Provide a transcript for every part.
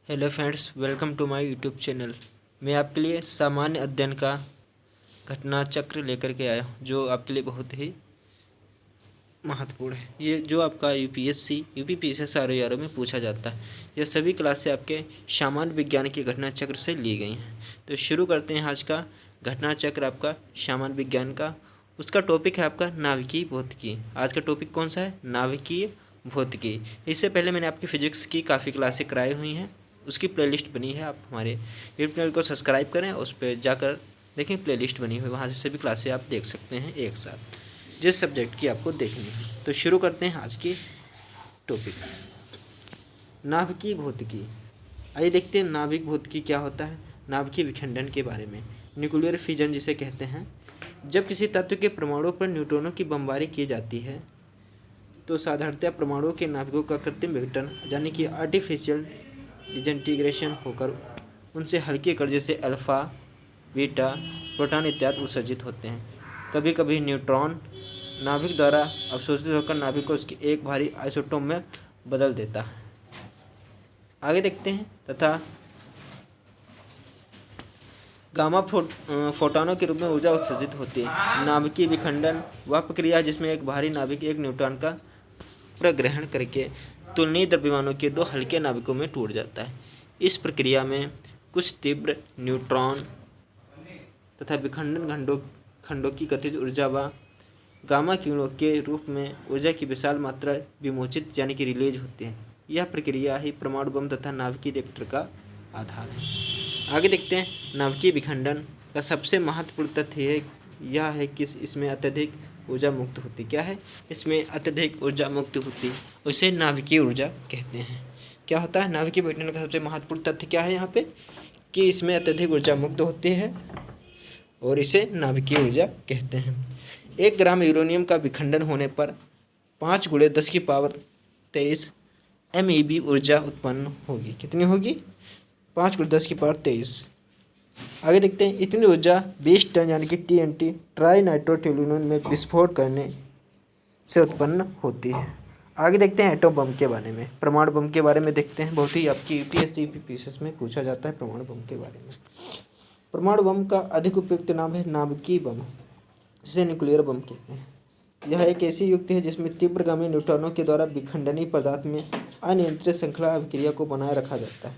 Hello friends, welcome to my YouTube channel. मैं आपके लिए सामान्य अध्ययन का घटना चक्र लेकर के आया हूँ, जो आपके लिए बहुत ही महत्वपूर्ण है। ये जो आपका यूपीपीएससी आरओ में पूछा जाता है। ये सभी क्लासें आपके सामान्य विज्ञान के घटना चक्र से ली गई हैं। तो शुरू करते हैं आज का घटना चक्र आपका सामान्य विज्ञान का। उसका टॉपिक है आपका नाभिकीय भौतिकी। आज का टॉपिक कौन सा है? नाभिकीय भौतिकी। इससे पहले मैंने आपकी फिजिक्स की काफ़ी क्लासें कराई हुई हैं, उसकी प्लेलिस्ट बनी है। आप हमारे यूट्यूब चैनल को सब्सक्राइब करें, उस पर जाकर देखें, प्लेलिस्ट बनी हुई, वहाँ से सभी क्लासें आप देख सकते हैं एक साथ, जिस सब्जेक्ट की आपको देखनी है। तो शुरू करते हैं आज की टॉपिक, नाभिकीय भौतिकी। आइए देखते हैं नाभिक भौतिकी क्या होता है। नाभिकीय विखंडन के बारे में, न्यूक्लियर फिजन जिसे कहते हैं। जब किसी तत्व के परमाणुओं पर न्यूट्रॉनों की बमबारी की जाती है तो साधारणतः परमाणुओं के नाभिकों का कृत्रिम विघटन यानी कि आर्टिफिशियल डिसइंटीग्रेशन होकर उनसे हल्के कण जैसे अल्फा, बीटा, प्रोटॉन इत्यादि उत्सर्जित होते हैं। कभी कभी न्यूट्रॉन नाभिक द्वारा अवशोषित होकर नाभिक को उसकी एक भारी आइसोटोप में बदल देता है। आगे देखते हैं। तथा गामा फोटॉनों के रूप में ऊर्जा उत्सर्जित होती है। नाभिकीय विखंडन वह प्रक्रिया जिसमें एक भारी नाभिक एक न्यूट्रॉन का प्रग्रहण करके तुलनीय द्रव्यमानों के दो हल्के नाभिकों में टूट जाता है। इस प्रक्रिया में कुछ तीव्र न्यूट्रॉन तथा विखंडन खंडों की गतिज ऊर्जा व गामा किरणों के रूप में ऊर्जा की विशाल मात्रा विमोचित यानी कि रिलीज होती है। यह प्रक्रिया ही परमाणु बम तथा नाभिकीय रिएक्टर का आधार है। आगे देखते हैं। नाभिकीय विखंडन का सबसे महत्वपूर्ण तथ्य यह है कि इसमें अत्यधिक ऊर्जा मुक्त होती। क्या है? इसमें अत्यधिक ऊर्जा मुक्त होती, उसे नाभिकीय ऊर्जा कहते हैं। क्या होता है? नाभिकीय विखंडन का सबसे महत्वपूर्ण तथ्य क्या है यहाँ पे? कि इसमें अत्यधिक ऊर्जा मुक्त होती है और इसे नाभिकीय ऊर्जा कहते हैं। 1 ग्राम यूरेनियम का विखंडन होने पर 5 × 10⁻23 MeV ऊर्जा उत्पन्न होगी। कितनी होगी? 5 × 10⁻23। आगे देखते हैं। इतनी ऊर्जा 20 टन यानी कि TNT ट्राई नाइट्रोटोल्यूएन में विस्फोट करने से उत्पन्न होती है। आगे देखते हैं एटम बम के बारे में, परमाणु बम के बारे में देखते हैं। बहुत ही आपकी यूपीएससी में पूछा जाता है परमाणु बम के बारे में। परमाणु बम का अधिक उपयुक्त नाम है नाभिकीय बम, जिसे न्यूक्लियर बम कहते हैं। यह एक ऐसी युक्ति है जिसमें तीव्रगामी न्यूट्रॉनों के द्वारा विखंडनीय पदार्थ में अनियंत्रित श्रृंखला अभिक्रिया को बनाए रखा जाता है।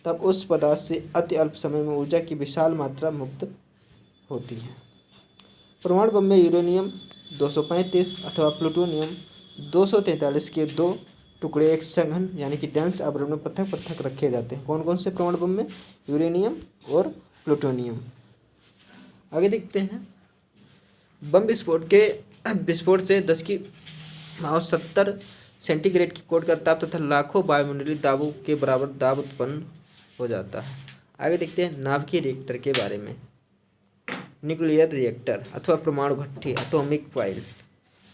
तब उस पदार्थ से अति अल्प समय में ऊर्जा की विशाल मात्रा मुक्त होती है। परमाणु बम में यूरेनियम 235 अथवा प्लूटोनियम 243 के 2 टुकड़े एक सघन यानी कि डेंस आवरण में पृथक पृथक रखे जाते हैं। कौन कौन से परमाणु बम में? यूरेनियम और प्लूटोनियम। आगे देखते हैं। बम विस्फोट से 10⁻70 सेंटीग्रेड की कोट का ताप तथा लाखों वायुमंडलीय दाबों के बराबर दाब उत्पन्न हो जाता है। आगे देखते हैं नाभिकीय रिएक्टर के बारे में। न्यूक्लियर रिएक्टर अथवा परमाणु भट्ठी, एटॉमिक पाइल।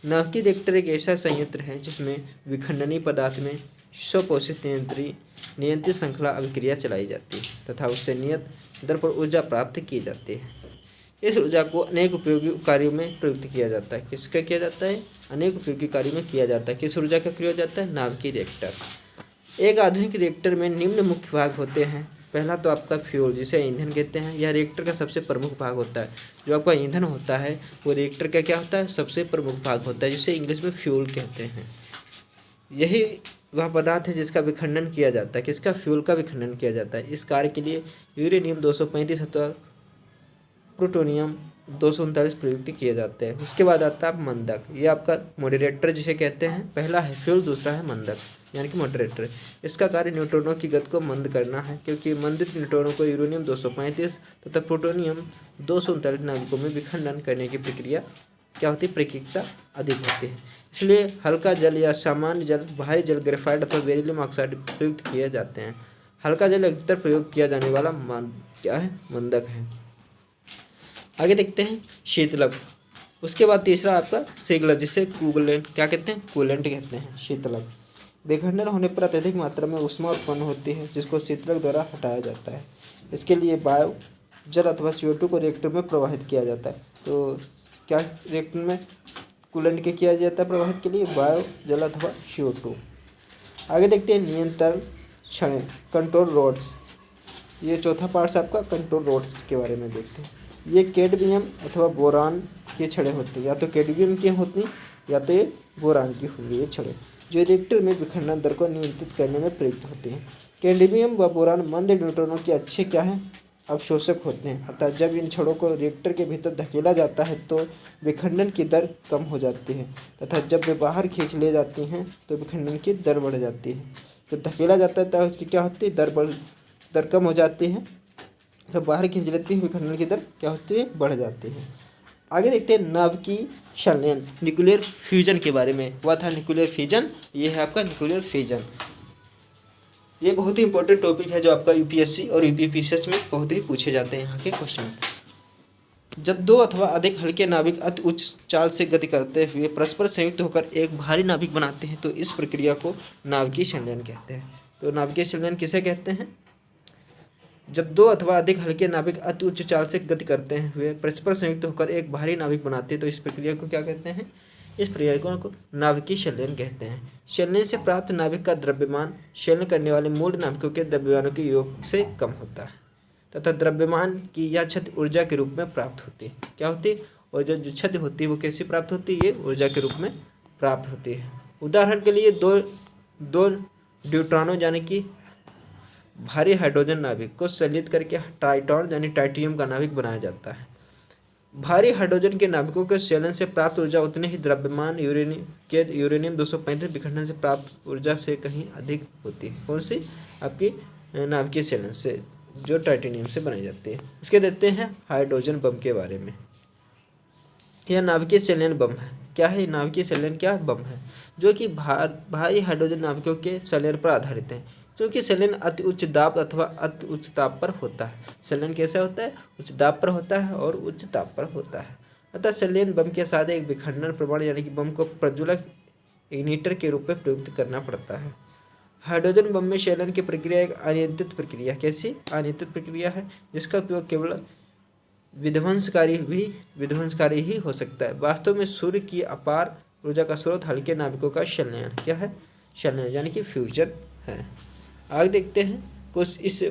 नाभिकीय रिएक्टर एक ऐसा संयंत्र है जिसमें विखंडनीय पदार्थ में स्वपोषित नियंत्रित श्रृंखला अभिक्रिया चलाई जाती है तथा उससे नियत दर पर ऊर्जा प्राप्त की जाती है। इस ऊर्जा को अनेक उपयोगी कार्यों में प्रयुक्त किया जाता है। किसका किया जाता है? अनेक उपयोगी कार्यों में किया जाता है। किस ऊर्जा का प्रयोग जाता है? नाभिकीय रिएक्टर। एक आधुनिक रिएक्टर में निम्न मुख्य भाग होते हैं। पहला तो आपका फ्यूल, जिसे ईंधन कहते हैं। यह रिएक्टर का सबसे प्रमुख भाग होता है। जो आपका ईंधन होता है वो रिएक्टर का क्या होता है? सबसे प्रमुख भाग होता है, जिसे इंग्लिश में फ्यूल कहते हैं। यही वह पदार्थ है जिसका विखंडन किया जाता है। किसका? फ्यूल का विखंडन किया जाता है। इस कार्य के लिए यूरेनियम 235 अथवा प्लूटोनियम 239 प्रयुक्त किए जाते हैं। उसके बाद आता है मंदक। ये आपका मॉडरेटर जिसे कहते हैं। पहला है फ्यूल, दूसरा है मंदक यानी कि मॉडरेटर। इसका कार्य न्यूट्रॉनों की गति को मंद करना है, क्योंकि मंदित न्यूट्रॉनों को यूरेनियम 235 तथा प्लूटोनियम 239 नाभिकों में विखंडन करने की प्रक्रिया क्या होती है? प्रक्रिया अधिक होती है। इसलिए हल्का जल या सामान्य जल, भारी जल, ग्रेफाइट अथवा बेरिलियम ऑक्साइड प्रयुक्त किए जाते हैं। हल्का जल अधिकतर प्रयोग किया जाने वाला क्या है? मंदक है। आगे देखते हैं शीतलक। उसके बाद तीसरा आपका शीतलक, जिसे कूलेंट क्या कहते हैं? कूलेंट कहते हैं। शीतलक विखंडन होने पर अत्यधिक मात्रा में ऊष्मा उत्पन्न होती है, जिसको शीतलक द्वारा हटाया जाता है। इसके लिए वायु, जल अथवा CO2 को रिएक्टर में प्रवाहित किया जाता है। तो क्या रिएक्टर में कूलेंट के किया जाता है प्रवाहित के लिए? वायु, जल अथवा CO2। आगे देखते हैं नियंत्रण छड़ें, कंट्रोल रोड्स। ये चौथा पार्ट आपका कंट्रोल रोड्स के बारे में देखते हैं। ये कैडमियम अथवा बोरान की छड़ें होती हैं, या तो कैडमियम की होती हैं या तो ये बोरान की होंगी ये छड़ें, जो रिएक्टर में विखंडन दर को नियंत्रित करने में प्रयुक्त होती हैं। कैडमियम व बोरान मंद न्यूट्रॉनों के अच्छे क्या हैं, अवशोषक होते हैं, अतः जब इन छड़ों को रिएक्टर के भीतर धकेला जाता है तो विखंडन की दर कम हो जाती है, तथा जब वे बाहर खींच ले जाती हैं तो विखंडन की दर बढ़ जाती है। जब धकेला जाता है तो उसकी क्या होती है, दर कम हो जाती है, जब बाहर खींच लेती है विखंडन की दर क्या होती है, बढ़ जाती है। आगे देखते हैं नाभिकीय संलयन, न्यूक्लियर फ्यूजन के बारे में। वह था न्यूक्लियर फ्यूजन, ये है आपका न्यूक्लियर फ्यूजन। ये बहुत ही इंपॉर्टेंट टॉपिक है जो आपका यूपीएससी और यूपीपीसीएस में बहुत ही पूछे जाते हैं यहाँ के क्वेश्चन। जब दो अथवा अधिक हल्के नाभिक अति उच्च चाल से गति करते हुए परस्पर संयुक्त होकर एक भारी नाभिक बनाते हैं तो इस प्रक्रिया को नाभिकीय संलयन कहते हैं। तो नाभिकीय संलयन किसे कहते हैं, जब दो अथवा अधिक हल्के नाभिक अति उच्च चाल से गति करते हुए परस्पर संयुक्त होकर एक भारी नाभिक बनाते हैं तो इस प्रक्रिया को क्या कहते हैं, इस प्रक्रिया को नाभिकीय संलयन कहते हैं। संलयन से प्राप्त नाभिक का द्रव्यमान संलयन करने वाले मूल नाभिकों के द्रव्यमानों के योग से कम होता है, तथा द्रव्यमान की यह क्षति ऊर्जा के रूप में प्राप्त होती है। क्या होती है, और जो क्षति होती है वो कैसे प्राप्त होती है, ये ऊर्जा के रूप में प्राप्त होती है। उदाहरण के लिए दो न्यूट्रॉनों यानी कि भारी हाइड्रोजन नाभिक को संलित करके ट्राइटॉन यानी टाइटेनियम का नाभिक बनाया जाता है। भारी हाइड्रोजन के नाभिकों के संलयन से प्राप्त ऊर्जा उतने ही द्रव्यमान यूरेनियम 235 विखंडन से प्राप्त ऊर्जा से कहीं अधिक होती है। कौन सी, आपकी नाभिकीय संलयन से, जो टाइटेनियम से बनाई जाती है। उसके देते हैं हाइड्रोजन बम के बारे में। यह नाभिकीय संलयन बम है। क्या है, नाभिकीय संलयन क्या बम है, जो कि भारी हाइड्रोजन नाभिकों के संलयन पर आधारित है, क्योंकि संलयन अति उच्च दाब अथवा अति उच्च ताप पर होता है। संलयन कैसा होता है, उच्च दाब पर होता है और उच्च ताप पर होता है। अतः संलयन बम के साथ एक विखंडन प्रमाण यानी कि बम को प्रज्वलक इग्निटर के रूप में प्रयुक्त करना पड़ता है। हाइड्रोजन बम में संलयन की प्रक्रिया एक अनियंत्रित प्रक्रिया, कैसी अनियंत्रित प्रक्रिया है, जिसका उपयोग केवल विध्वंसकारी ही हो सकता है। वास्तव में सूर्य की अपार ऊर्जा का स्रोत हल्के नाभिकों का संलयन क्या है, संलयन यानी कि फ्यूजन है। आगे देखते हैं कुछ इस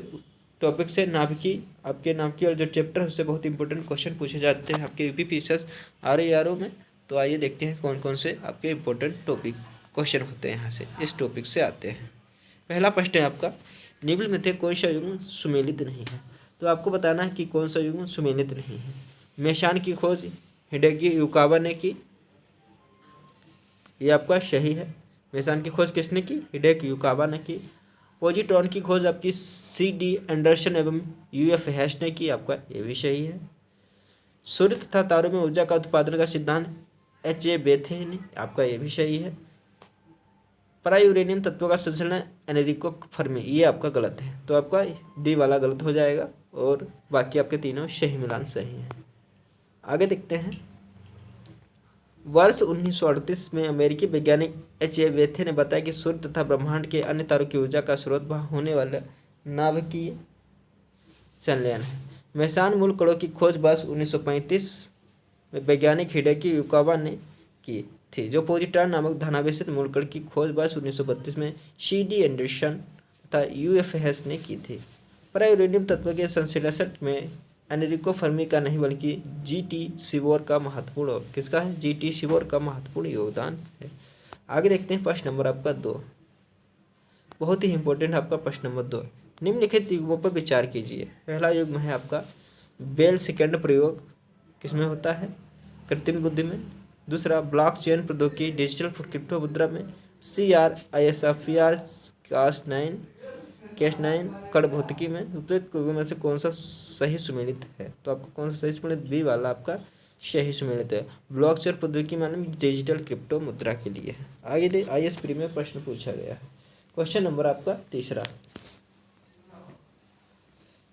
टॉपिक से नाभिकीय, आपके नाभिकीय और जो चैप्टर है उससे बहुत इंपॉर्टेंट क्वेश्चन पूछे जाते हैं आपके यूपीपीसीएस आरओ में। तो आइए देखते हैं कौन कौन से आपके इंपॉर्टेंट टॉपिक क्वेश्चन होते हैं यहाँ से, इस टॉपिक से आते हैं। पहला प्रश्न है आपका, निम्न में से कौन सा युग्म सुमेलित नहीं है। तो आपको बताना है कि कौन सा युग्म सुमेलित नहीं है। मेसान की खोज हिडेकी युकावा ने की, ये आपका सही है। मेसान की खोज किसने की, हिडेकी युकावा ने की। पॉजिट्रॉन की खोज आपकी CD एंडरसन एवं UF हैश ने की, आपका ये भी सही है। सूर्य तथा तारों में ऊर्जा का उत्पादन का सिद्धांत HA बेथे ने, आपका ये भी सही है। परायूरेनियम तत्वों का संश्लेषण एनरिको फर्मी, ये आपका गलत है, तो आपका डी वाला गलत हो जाएगा और बाकी आपके तीनों सही मिलान सही है। आगे देखते हैं, वर्ष 1938 में अमेरिकी वैज्ञानिक HA बेथे ने बताया कि सूर्य तथा ब्रह्मांड के अन्य तारों की ऊर्जा का स्रोत वहाँ होने वाला नाभिकीय संलयन है। मेसान मूल कणों की खोज वर्ष 1935 में वैज्ञानिक हिडेकी युकावा ने की थी, जो पॉजिट्रॉन नामक धनावेशित मूल कण की खोज वर्ष 1932 में CD एंडरसन तथा UF हैश ने की थी। परायूरेनियम तत्व के संश्लेषण में एनरिको फर्मी का नहीं बल्कि GT शिवोर का महत्वपूर्ण, किसका है, GT शिवोर का महत्वपूर्ण योगदान है। आगे देखते हैं प्रश्न नंबर आपका 2, बहुत ही इंपॉर्टेंट आपका प्रश्न नंबर 2। निम्नलिखित युग्मों पर विचार कीजिए। पहला युग्म है आपका बेल सेकंड प्रयोग, किसमें होता है, कृत्रिम बुद्धि में। दूसरा ब्लॉकचेन प्रौद्योगिकी डिजिटल क्रिप्टो मुद्रा में। CRISPR Cas9 कण भौतिकी में। उपयुक्त युग्म में से कौन सा सही सुमेलित है, तो आपको कौन सा सही सुमेलित, बी वाला आपका सही सुमेलित है। ब्लॉकचेन प्रौद्योगिकी माने डिजिटल क्रिप्टो मुद्रा के लिए है। आगे दे IS प्री में प्रश्न पूछा गया है। क्वेश्चन नंबर आपका 3,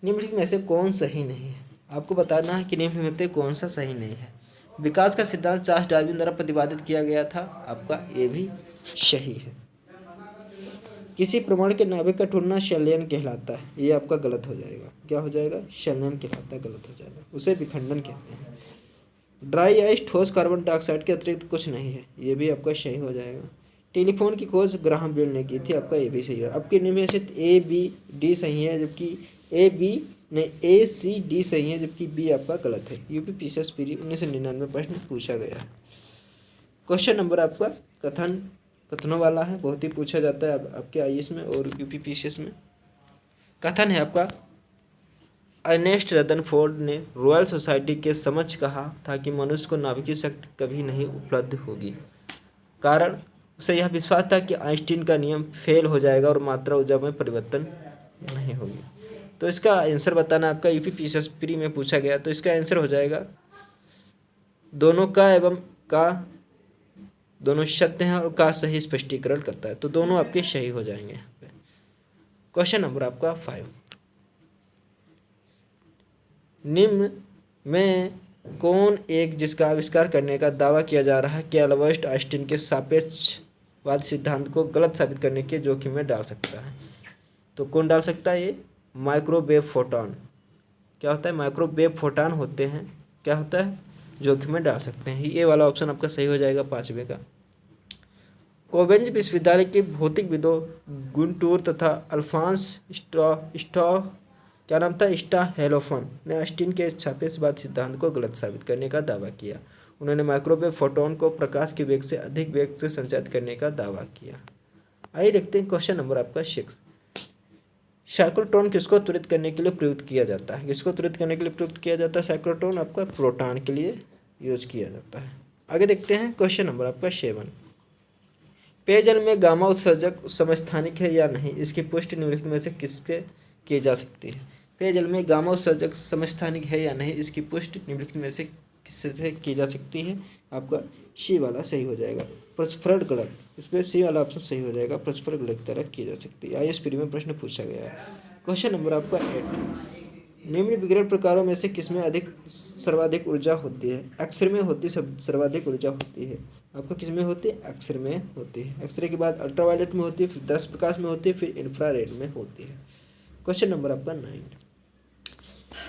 निम्नलिखित में से कौन सही नहीं है। आपको बताना है कि निम्नलिखित में से कौन सा सही नहीं है। विकास का सिद्धांत चार्ल्स डार्विन द्वारा प्रतिपादित किया गया था, आपका ये भी सही है। किसी प्रमाण के नाभिक का टूटना संलयन कहलाता है, ये आपका गलत हो जाएगा। क्या हो जाएगा, संलयन कहलाता है, गलत हो जाएगा, उसे विखंडन कहते हैं। ड्राई आइस ठोस कार्बन डाइऑक्साइड के अतिरिक्त कुछ नहीं है, ये भी आपका सही हो जाएगा। टेलीफोन की खोज ग्राहम बेल ने की थी, आपका ए भी सही है। आपके इनमें से ए बी डी सही है, जबकि ए बी नहीं ए सी डी सही है, जबकि बी आपका गलत है। यूपी पीसीएस प्री 1999 प्रश्न पूछा गया है। क्वेश्चन नंबर आपका कथनों वाला है, बहुत ही पूछा जाता है आपके आईएएस में और यूपी पीसीएस में। कथन है आपका, अर्नेस्ट रदरफोर्ड ने रॉयल सोसाइटी के समक्ष कहा था कि मनुष्य को नाभिकीय शक्ति कभी नहीं उपलब्ध होगी। कारण, उसे यह विश्वास था कि आइंस्टीन का नियम फेल हो जाएगा और मात्रा ऊर्जा में परिवर्तन नहीं होगी। तो इसका आंसर बताना आपका यूपी पीसीएस प्री में पूछा गया। तो इसका आंसर हो जाएगा दोनों का एवं का दोनों सत्य हैं और का सही स्पष्टीकरण करता है, तो दोनों आपके सही हो जाएंगे यहाँ पे। क्वेश्चन नंबर आपका 5, निम्न में कौन एक जिसका आविष्कार करने का दावा किया जा रहा है कि अल्बर्ट आइंस्टीन के सापेक्षवाद सिद्धांत को गलत साबित करने के जोखिम में डाल सकता है? तो कौन डाल सकता है? ये माइक्रोवेव फोटॉन। क्या होता है? माइक्रोवेव फोटॉन होते हैं, क्या होता है? जोखिम में डाल सकते हैं। ये वाला ऑप्शन आपका सही हो जाएगा 5वें का। कोबेंज विश्वविद्यालय के भौतिकविदों गुंटूर तथा अल्फांस क्या नाम था, स्टाहेलोफन ने आइंस्टीन के सापेक्षवाद सिद्धांत को गलत साबित करने का दावा किया। उन्होंने माइक्रोवेव फोटॉन को प्रकाश के वेग से अधिक वेग से संचारित करने का दावा किया। आइए देखते हैं क्वेश्चन नंबर आपका 6, साइक्लोट्रॉन किसको त्वरित करने के लिए प्रयुक्त किया जाता है? किसको त्वरित करने के लिए प्रयुक्त किया जाता है? साइक्लोट्रॉन आपका प्रोटॉन के लिए यूज किया जाता है। आगे देखते हैं क्वेश्चन नंबर आपका 7, पेयजल में गामा उत्सर्जक समस्थानिक है या नहीं, इसकी पुष्टि निम्नलिखित में से किससे की जा सकती है? पेयजल में गामा उत्सर्जक समस्थानिक है या नहीं, इसकी पुष्टि निम्नलिखित में से किससे की जा सकती है? आपका सी वाला सही हो जाएगा, प्रस्फुरण गलत। इसमें सी वाला ऑप्शन सही हो जाएगा, प्रस्फुरण गलत तरह की जा सकती है। आईएएस प्री में प्रश्न पूछा गया है। क्वेश्चन नंबर आपका 8, निम्न विकिरण प्रकारों में से किसमें सर्वाधिक ऊर्जा होती है? एक्सरे में होती सर्वाधिक ऊर्जा होती है। आपका किसमें होती है? एक्सरे में होती है। एक्सरे के बाद अल्ट्रावायलेट में होती है, फिर दर्श प्रकाश में होती है, फिर इंफ्रारेड में होती है। क्वेश्चन नंबर आपका 9,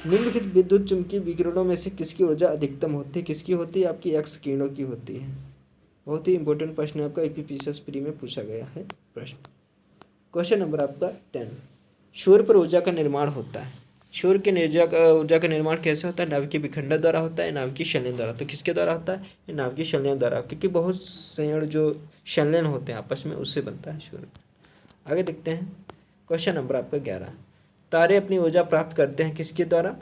निम्नलिखित विद्युत चुंबकीय विकिरणों में से किसकी ऊर्जा अधिकतम होती है? किसकी होती है? आपकी एक्स किरणों की होती है। बहुत ही इंपॉर्टेंट प्रश्न है आपका, यूपी पीसीएस प्री में पूछा गया है प्रश्न। क्वेश्चन नंबर आपका 10, सूर्य पर ऊर्जा का निर्माण होता है। सूर्य के ऊर्जा का निर्माण कैसे होता है? नाभिकीय विखंडन द्वारा होता है, नाभिकीय संलयन द्वारा। तो किसके द्वारा होता है? नाभिकीय संलयन द्वारा, क्योंकि बहुत संलयन जो संलयन होते हैं आपस में, उससे बनता है सूर्य। आगे देखते हैं क्वेश्चन नंबर आपका 11, तारे अपनी ऊर्जा प्राप्त करते हैं किसके द्वारा?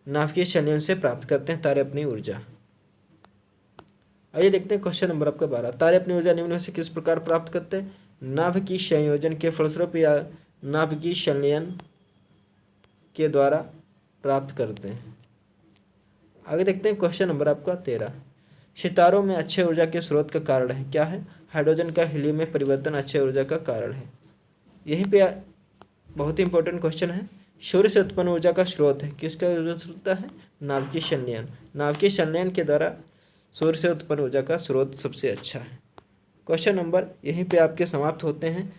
नाभिकीय संलयन से प्राप्त करते हैं तारे अपनी ऊर्जा। आइए देखते हैं क्वेश्चन नंबर आपका 12, तारे अपनी ऊर्जा निम्न में से किस प्रकार प्राप्त करते हैं? नाभिकीय संयोजन के फलस्वरूप या नाभिकीय संलयन के द्वारा प्राप्त करते हैं। आगे देखते हैं क्वेश्चन नंबर आपका 13, सितारों में अक्षय ऊर्जा के स्रोत का कारण है, क्या है? हाइड्रोजन का हीलियम में परिवर्तन अक्षय ऊर्जा का कारण है। यहीं पे बहुत ही इंपॉर्टेंट क्वेश्चन है, सूर्य से उत्पन्न ऊर्जा का स्रोत है, किसका स्रोत है? नाभिकीय संलयन। नाभिकीय संलयन के द्वारा सूर्य से उत्पन्न ऊर्जा का स्रोत सबसे अच्छा है। क्वेश्चन नंबर यहीं पे आपके समाप्त होते हैं।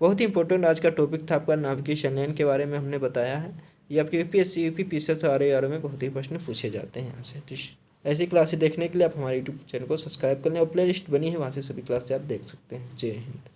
बहुत ही इंपॉर्टेंट आज का टॉपिक था आपका नाभिकीय संलयन के बारे में हमने बताया है। ये आपके यूपीएससी यूपी पीसीएस आर में बहुत ही प्रश्न पूछे जाते हैं यहाँ से। तो ऐसी क्लासें देखने के लिए आप हमारे यूट्यूब चैनल को सब्सक्राइब कर लें और प्ले लिस्ट बनी है, वहाँ से सभी क्लासें आप देख सकते हैं। जय हिंद।